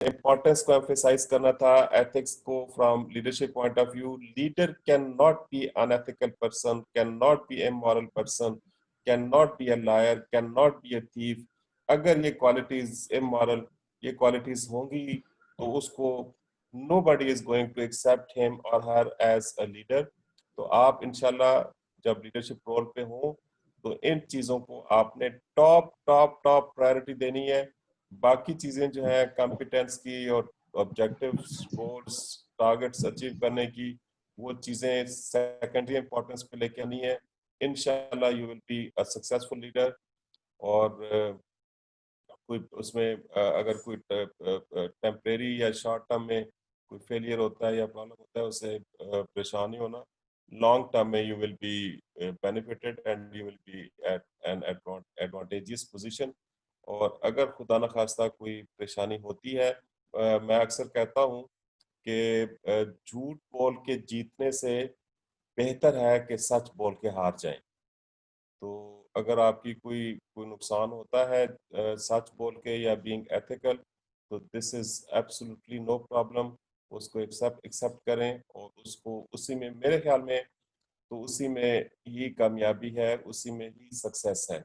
Importance को emphasise करना था एथिक्स को from leadership point of view. Leader can not be unethical person, can not be immoral person, can not be a liar, can not be a thief. अगर ये qualities immoral ये qualities होंगी तो उसको nobody is going to accept him or her as a leader। तो आप इंशाल्लाह जब लीडरशिप रोल पे हो तो इन चीजों को आपने टॉप टॉप टॉप प्रायोरिटी देनी है। बाकी चीजें जो है कॉम्पिटेंस की और ऑब्जेक्टिव्स गोल्स टारगेट्स अचीव करने की वो चीजें सेकेंडरी इंपॉर्टेंस पे लेके आनी है। इंशाल्लाह you will be a successful leader. और कोई उसमें अगर कोई टेम्परेरी या शॉर्ट टर्म में कोई फेलियर होता है या प्रॉब्लम होता है उससे परेशान नहीं होना। लॉन्ग टर्म में you will be benefited and you will be at an advantageous position. और अगर खुदा न खास्ता कोई परेशानी होती है, मैं अक्सर कहता हूँ कि झूठ बोल के जीतने से बेहतर है कि सच बोल के हार जाएं। तो अगर आपकी कोई कोई नुकसान होता है सच बोल के या बीइंग एथिकल, तो this is absolutely no problem. उसको एक्सेप्ट एक्सेप्ट करें और उसको उसी में मेरे ख्याल में तो उसी में ही कामयाबी है, उसी में ही सक्सेस है।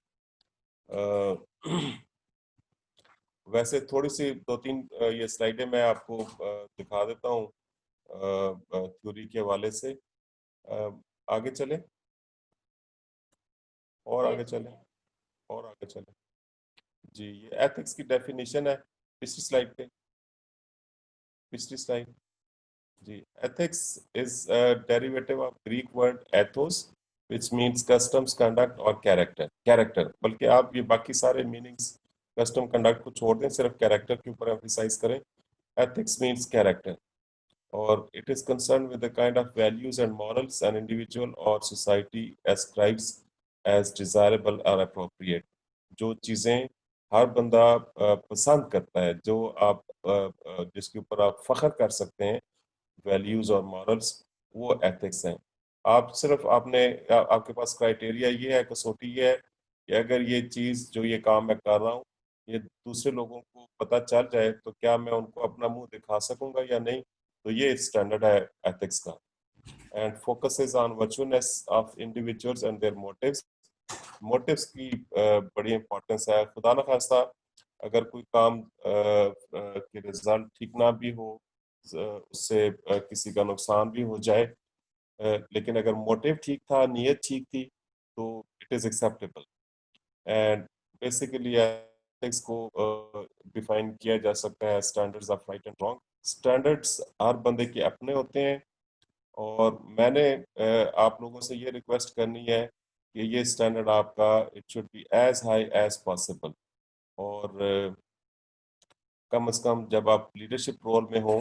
वैसे थोड़ी सी दो तीन ये स्लाइडें मैं आपको दिखा देता हूँ थ्योरी के हवाले से। आगे चले और आगे चले और आगे चले। जी, ये एथिक्स की डेफिनेशन है पिछली स्लाइड पे, पिछली स्लाइड। जी, ethics is derivative of Greek word ethos which means customs conduct और कैरेक्टर। कैरेक्टर बल्कि आप ये बाकी सारे मीनिंग्स कस्टम कंडक्ट को छोड़ दें, सिर्फ कैरेक्टर के ऊपर एम्फसाइज करें। एथिक्स मींस कैरेक्टर और it is concerned with the kind of values and morals an individual or society ascribes as desirable or appropriate। जो चीजें हर बंदा पसंद करता है, जो आप जिसके ऊपर आप फख्र कर सकते हैं, वैल्यूज और मॉरल्स, वो एथिक्स हैं। आप सिर्फ आपके पास क्राइटेरिया ये है, कसौटी ये है कि अगर ये चीज जो ये काम मैं कर रहा हूँ ये दूसरे लोगों को पता चल जाए तो क्या मैं उनको अपना मुंह दिखा सकूंगा या नहीं। तो ये स्टैंडर्ड है एथिक्स का। And focuses on virtuousness of individuals and their motives. Motives की बड़ी इंपॉर्टेंस है। खुदा न खास्ता अगर कोई काम के रिजल्ट ठीक ना भी हो, उससे किसी का नुकसान भी हो जाए, लेकिन अगर मोटिव ठीक था, नीयत ठीक थी, तो it is acceptable. And basically ethics को डिफाइन किया जा सकता है standards of right and wrong. Standards हर बंदे के अपने होते हैं और मैंने आप लोगों से ये रिक्वेस्ट करनी है कि ये स्टैंडर्ड आपका it should be as high as possible. और कम से कम जब आप लीडरशिप रोल में हो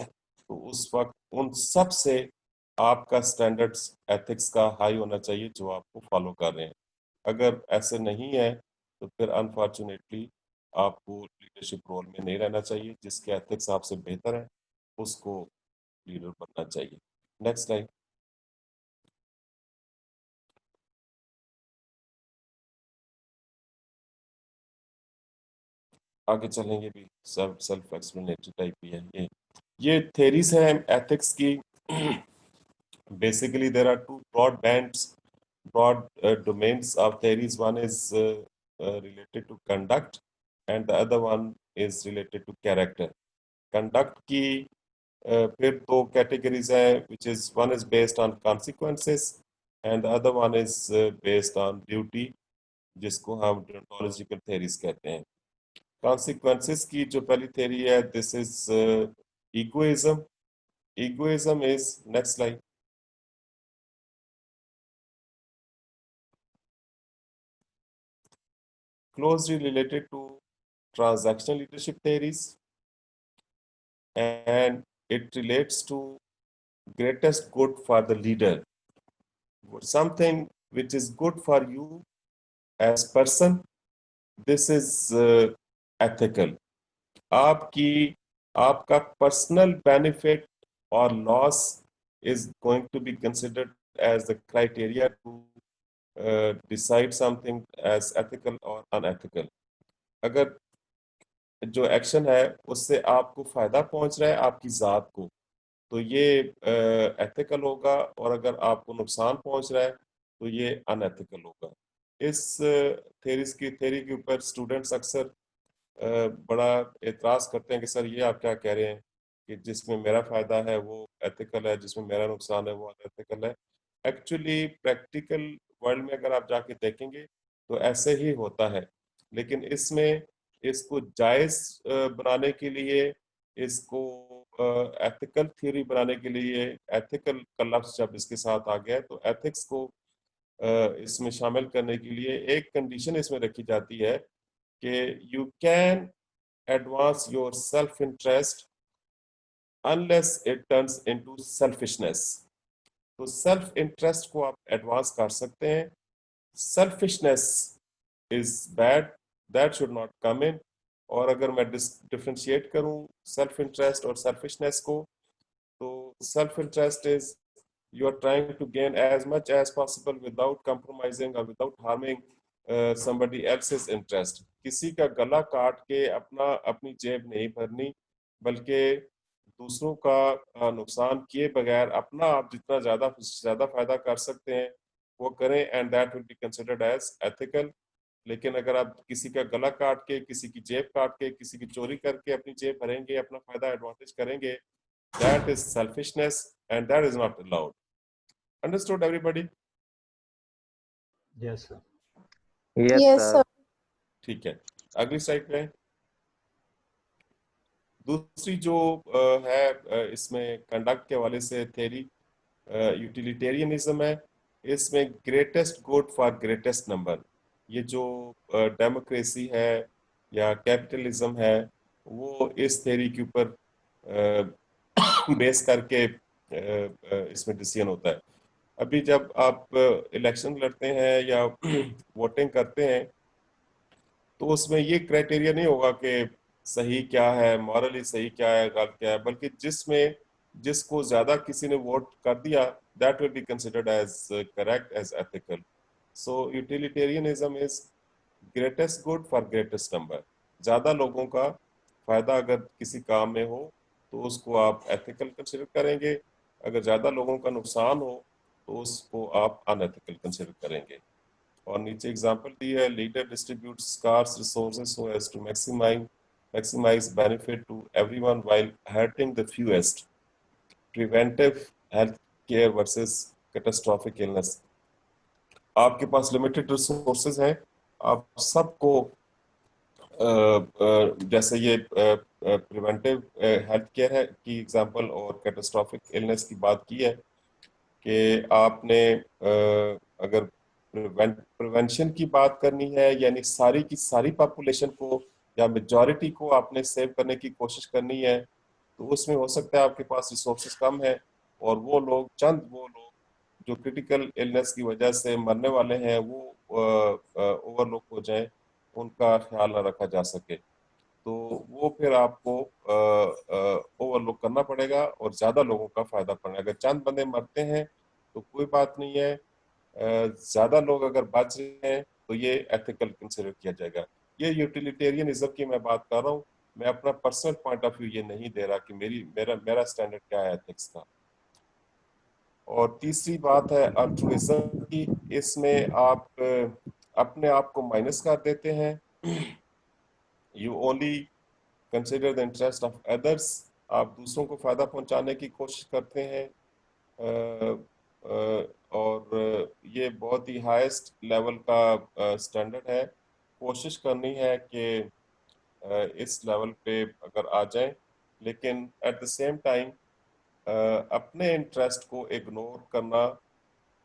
तो उस वक्त उन सब से आपका स्टैंडर्ड्स एथिक्स का हाई होना चाहिए जो आपको फॉलो कर रहे हैं। अगर ऐसे नहीं है तो फिर अनफॉर्चुनेटली आपको लीडरशिप रोल में नहीं रहना चाहिए। जिसके एथिक्स आपसे बेहतर है उसको लीडर बनना चाहिए। Next line. आगे चलेंगे भी, सब सेल्फ एक्सप्लेनेटरी टाइप ही है ये थेरीज है एथिक्स की। Basically there are two broad bands, broad domains of theories. One is related to conduct and the other one is related to character। conduct की फिर दो categories है, which is one is based on consequences and the other one is based on duty, जिसको हम deontological theories कहते हैं। consequences की जो पहली theory है, this is egoism। egoism is next slide। closely related to transactional leadership theories and it relates to greatest good for the leader, something which is good for you as person, this is ethical। आपकी आपका personal benefit or loss is going to be considered as the criteria to decide something as ethical or unethical। अगर जो action है उससे आपको फायदा पहुंच रहा है आपकी जात को, तो ये एथिकल होगा, और अगर आपको नुकसान पहुंच रहा है तो ये अनएथिकल होगा। इस थेरी के ऊपर स्टूडेंट्स अक्सर बड़ा एतराज करते हैं कि सर ये आप क्या कह रहे हैं कि जिसमें मेरा फायदा है वो एथिकल है, जिसमें मेरा नुकसान है वो अनएथिकल है। एक्चुअली प्रैक्टिकल वर्ल्ड में अगर आप जाके देखेंगे तो ऐसे ही होता है, लेकिन इसमें इसको जायज बनाने के लिए, इसको एथिकल थ्योरी बनाने के लिए, एथिकल का लफ्ज जब इसके साथ आ गया है तो एथिक्स को इसमें शामिल करने के लिए एक कंडीशन इसमें रखी जाती है कि you can advance your self interest unless it turns into selfishness. तो सेल्फ इंटरेस्ट को आप एडवांस कर सकते हैं, selfishness is bad, that should not come in. और अगर मैं डिफरेंशिएट करूं सेल्फ इंटरेस्ट और सेल्फिशनेस को, तो self interest is you are trying to gain as much as possible without compromising or without harming somebody else's interest। किसी का गला काट के अपनी जेब नहीं भरनी, बल्कि दूसरों का नुकसान किए बगैर अपना आप जितना ज्यादा फायदा कर सकते हैं वो करें, and that will be considered as ethical. लेकिन अगर आप किसी का गला काट के, किसी की जेब काट के, किसी की चोरी करके अपनी जेब भरेंगे, अपना फायदा एडवांटेज करेंगे, that is selfishness and that is not allowed। Understood everybody? Yes, sir. Yes, Yes, sir. sir. ठीक है, अगली स्लाइड पे। दूसरी जो है इसमें कंडक्ट के हवाले से थ्योरी यूटिलिटेरियनिज्म है। इसमें greatest good for greatest number, ये जो डेमोक्रेसी है या कैपिटलिज्म है वो इस थ्योरी के ऊपर बेस करके इसमें डिसीजन होता है। अभी जब आप इलेक्शन लड़ते हैं या वोटिंग करते हैं तो उसमें ये क्राइटेरिया नहीं होगा कि सही क्या है, मॉरली सही क्या है, गलत क्या है, बल्कि जिसको ज्यादा किसी ने वोट कर दिया that will be considered as correct, as ethical. So utilitarianism is greatest good for greatest number. ज्यादा लोगों का फायदा अगर किसी काम में हो तो उसको आप एथिकल कंसिडर करेंगे, अगर ज्यादा लोगों का नुकसान हो तो उसको आप अनएथिकल कंसिडर करेंगे। और नीचे एग्जांपल दी है, leader distributes scarce resources so as to maximize benefit to everyone while hurting the fewest। preventive health care versus catastrophic illness। आपके पास लिमिटेड रिसोर्सेज हैं, आप सबको जैसे ये प्रिवेंटिव हेल्थ केयर है की एग्जांपल और कैटास्ट्रॉफिक इलनेस की बात की है कि आपने अगर प्रिवेंशन की बात करनी है, यानी सारी की सारी पॉपुलेशन को या मेजॉरिटी को आपने सेव करने की कोशिश करनी है, तो उसमें हो सकता है आपके पास रिसोर्सेज कम है और वो लोग जो क्रिटिकल इलनेस की वजह से मरने वाले हैं वो ओवरलुक हो जाए, उनका ख्याल ना रखा जा सके, तो वो फिर आपको ओवरलुक करना पड़ेगा और ज्यादा लोगों का फायदा पड़ेगा। अगर चंद बंदे मरते हैं तो कोई बात नहीं है, ज्यादा लोग अगर बच रहे हैं तो ये एथिकल कंसिडर किया जाएगा। ये यूटिलिटेरियनिज्म की मैं बात कर रहा हूँ, मैं अपना पर्सनल पॉइंट ऑफ व्यू ये नहीं दे रहा कि मेरा स्टैंडर्ड क्या है एथिक्स का। और तीसरी बात है अल्ट्रुइज्म की, इसमें आप अपने आप को माइनस कर देते हैं, you only consider the interest of others, आप दूसरों को फायदा पहुंचाने की कोशिश करते हैं। और ये बहुत ही हाईएस्ट लेवल का स्टैंडर्ड है, कोशिश करनी है कि इस लेवल पे अगर आ जाए, लेकिन एट द सेम टाइम अपने इंटरेस्ट को इग्नोर करना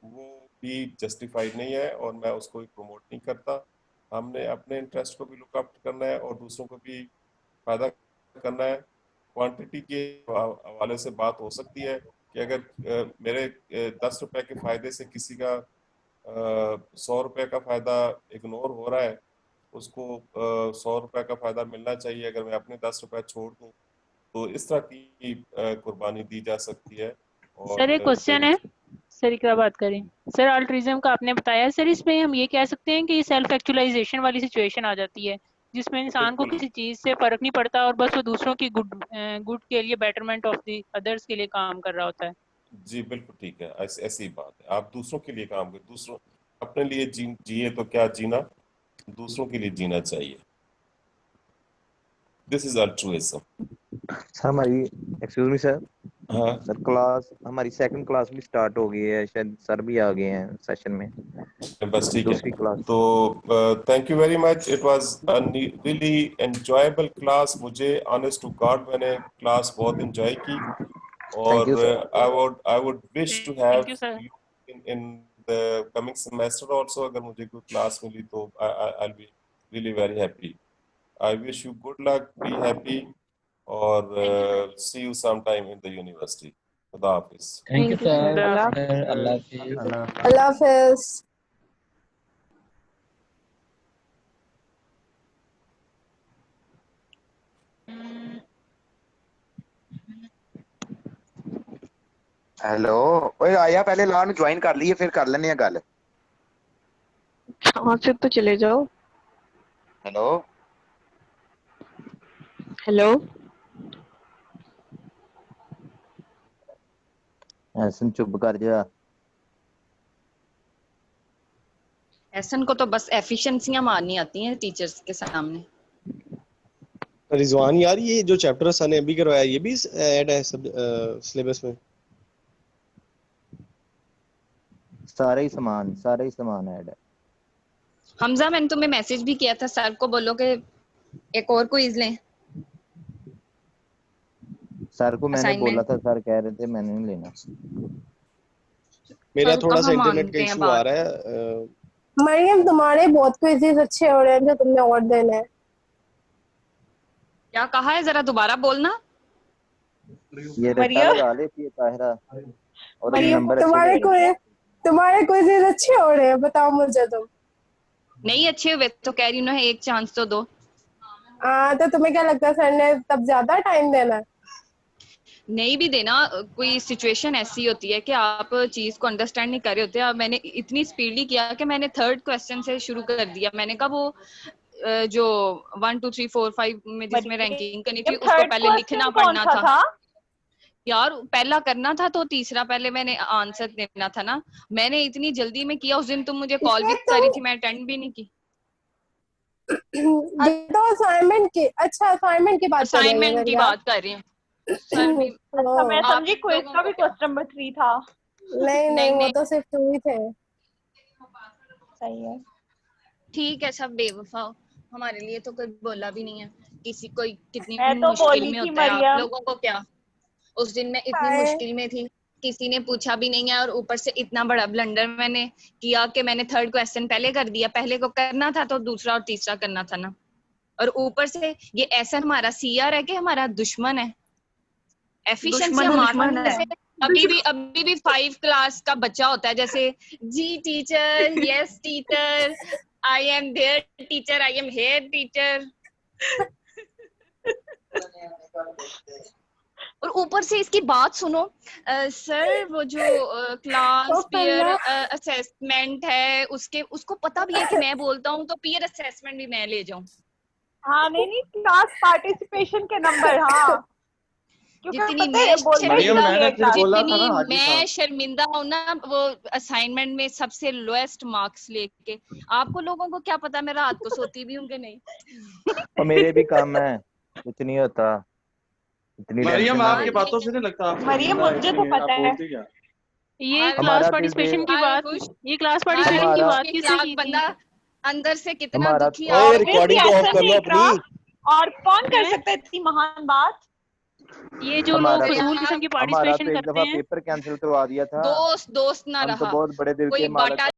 वो भी जस्टिफाइड नहीं है और मैं उसको भी प्रमोट नहीं करता। हमने अपने इंटरेस्ट को भी लुक अप करना है और दूसरों को भी फायदा करना है। क्वांटिटी के हवाले से बात हो सकती है कि अगर मेरे 10 रुपए के फायदे से किसी का 100 रुपए का फायदा इग्नोर हो रहा है, उसको 100 रुपए का फायदा मिलना चाहिए, अगर मैं अपने 10 रुपए छोड़ दूं, तो इस तरह की कुर्बानी दी जा सकती है। और सर एक क्वेश्चन है, सर क्या बात करें सर, अल्ट्रुइज्म का आपने बताया सर, इसमें हम ये कह सकते हैं कि ये सेल्फ एक्चुअलाइजेशन वाली सिचुएशन आ जाती है जिसमें इंसान को बिल्कुल। किसी चीज से फर्क नहीं पड़ता और बस वो दूसरों की गुड के लिए, बेटरमेंट ऑफ द अदर्स के लिए काम कर रहा होता है। जी बिल्कुल ठीक है, ऐसी ही बात है। आप दूसरों के लिए काम करें, दूसरों अपने लिए जिए तो क्या जीना, दूसरों के लिए जीना चाहिए। This is altruism. सर हमारी, एक्सक्यूज मी सर, हाँ सर क्लास हमारी सेकंड क्लास भी स्टार्ट हो गई है, शायद सर भी आ गए हैं सेशन में, बस ठीक है। दूसरी क्लास। तो thank you very much, it was a really enjoyable class. मुझे ऑनेस्ट टू गॉड मैंने क्लास बहुत एंजॉय की, थैंक यू और sir. I would wish to have thank you sir. You in the coming semester also. अगर मुझे कोई class मिली तो I be really very happy. I wish you good luck, be happy, और see you some time in the university. खुदा हाफिज। Thank you thank you sir. Sir. Allah Hafiz. Allah Hafiz. Hello, ओए आया, पहले लान join कर लिए फिर कर लेने गल। हाँ फिर तो चले जाओ। हेलो हेलो, ऐसन चुप कर जा। एहसन को तो बस एफिशिएंसियां मारनी आती हैं टीचर्स के सामने। रिजवान यार, ये जो चैप्टर सर ने अभी करवाया ये भी ऐड है सब सिलेबस में? सारे ही सामान ऐड है। हमजा, मैंने तुम्हें मैसेज भी किया था, सर को बोलो कि एक और क्विज लें। सर को मैंने Assignment। बोला था, सर कह रहे थे मैंने नहीं लेना। मेरा सर थोड़ा सा कहाँ इंटरनेट का मानते हैं इशू आ बात। रहा है। मरियम तुम्हारे बहुत क्विज़ेस अच्छे हो रहे हैं जो तुमने और देने हैं। क्या कहा है, जरा दोबारा बोलना। ये रट्टा मरियम, लगा ले फिर ताहिरा, और मरियम नंबर अच्छे दे रहे। तुम्हारे क्विज़ेस अच्छे हो रहे हैं, बताओ मुझे तुम। नहीं अच्छे हुए तो कह रही हूँ ना, एक चांस तो दो। हाँ तो तुम्हें क्या लगता है सर ने तब ज्यादा टाइम देना है? नहीं भी देना, कोई सिचुएशन ऐसी होती है कि आप चीज को अंडरस्टैंड नहीं कर रहे होते। अब मैंने इतनी स्पीडली किया कि मैंने थर्ड क्वेश्चन से शुरू कर दिया। मैंने कहा वो जो 1 2 3 4 5 में जिसमें रैंकिंग करनी थी उसको पहले लिखना पढ़ना था। यार पहला करना था तो तीसरा पहले मैंने आंसर देना था ना। मैंने इतनी जल्दी में किया, उस दिन तुम मुझे कॉल भी कर रही थी, मैं अटेंड भी नहीं की। ये तो असाइनमेंट की, अच्छा असाइनमेंट की बात कर रहे असाइनमेंट की बात कर रही हूँ। सर भी अच्छा, मैं आप समझी क्विज लोगों का को भी क्या? क्वेश्चन नंबर 3 था। नहीं नहीं वो तो सिर्फ 2 ही थे। सही है। ठीक है, सब बेवफा हो। हमारे लिए तो कोई बोला भी नहीं है। किसी कोई कितनी मैं तो मुश्किल बोली में थी होता है, आप मरियम। लोगों को क्या। उस दिन मैं इतनी हाय। मुश्किल में थी, किसी ने पूछा भी नहीं है, और ऊपर से इतना बड़ा ब्लंडर मैंने किया कि मैंने थर्ड क्वेश्चन पहले कर दिया। पहले को करना था तो दूसरा और तीसरा करना था ना। और ऊपर से ये ऐसा हमारा सीआर है कि हमारा दुश्मन है। एफिशिएंसी मारने से अभी भी 5 क्लास का बच्चा होता है जैसे, जी teacher, yes teacher, I am there teacher, I am here teacher. और ऊपर से इसकी बात सुनो, सर वो जो क्लास पीयर असेसमेंट है उसको पता भी है कि मैं बोलता हूँ तो पीयर असेसमेंट भी मैं ले जाऊं। हाँ नहीं क्लास पार्टिसिपेशन के नंबर। हाँ क्योंकि जितनी पता है मरियम, मैंने फिर बोला था जितनी ना हाजी मैं साहब। शर्मिंदा हूँ ना वो असाइनमेंट में सबसे लोएस्ट मार्क्स लेके। आपको लोगों को क्या पता मैं रात को सोती भी हूँ कि नहीं। और मेरे भी काम है, कुछ नहीं होता, इतनी मरियम, टेंशन ना आपकी ले। बातों से नहीं लगता आप मरियम शर्मिंदा मुझे इतनी तो हैं, आप पता है। बोलती क्या? ये क्लास हमारा दिल पार्टिसिपेशन की हाय बात, खुश, ये क्लास हाय पार्टिसिपेशन की हमारा- बात किसने इखलाक की थी? बंदा अंदर से कितना हमारा- दुखी ओए, है। रिकॉर्डिंग तो ऑफ कर लो अपनी। और कौन कर हैं? सकता है इतनी महान बात। ये जो हमारा लोग तो फजूल किस्म की हमारा पार्टिसिपेशन तो एक करते दफा हैं। पेपर कैंसिल करवा दिया था। दोस्त ना हम तो रहा, बहुत बड़े दिल कोई के मालिक बाटा